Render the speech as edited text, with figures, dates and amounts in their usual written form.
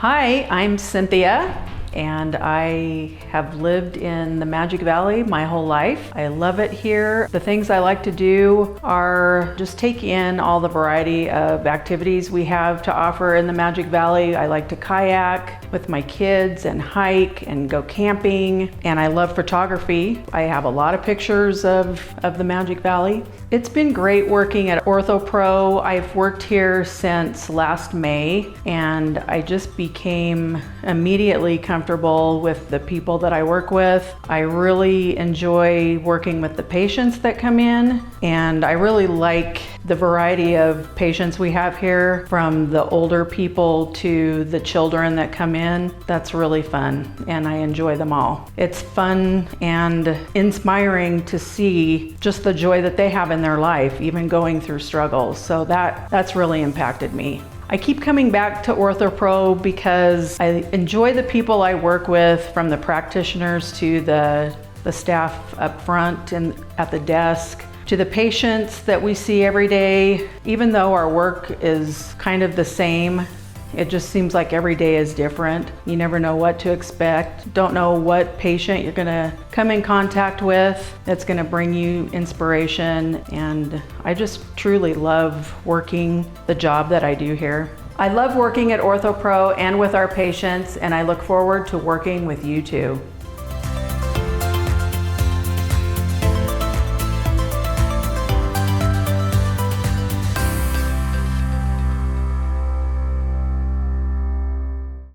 Hi, I'm Cynthia, and I have lived in the Magic Valley my whole life. I love it here. The things I like to do are just take in all the variety of activities we have to offer in the Magic Valley. I like to kayak with my kids and hike and go camping, and I love photography. I have a lot of pictures of the Magic Valley. It's been great working at OrthoPro. I've worked here since last May, and I just became immediately comfortable with the people that I work with. I really enjoy working with the patients that come in, and I really like the variety of patients we have here, from the older people to the children that come in. That's really fun, and I enjoy them all. It's fun and inspiring to see just the joy that they have in their life, even going through struggles. So that's really impacted me. I keep coming back to OrthoPro because I enjoy the people I work with, from the practitioners to the staff up front and at the desk, to the patients that we see every day. Even though our work is kind of the same, it just seems like every day is different. You never know what to expect. Don't know what patient you're gonna come in contact with that's gonna bring you inspiration. And I just truly love working the job that I do here. I love working at OrthoPro and with our patients, and I look forward to working with you too.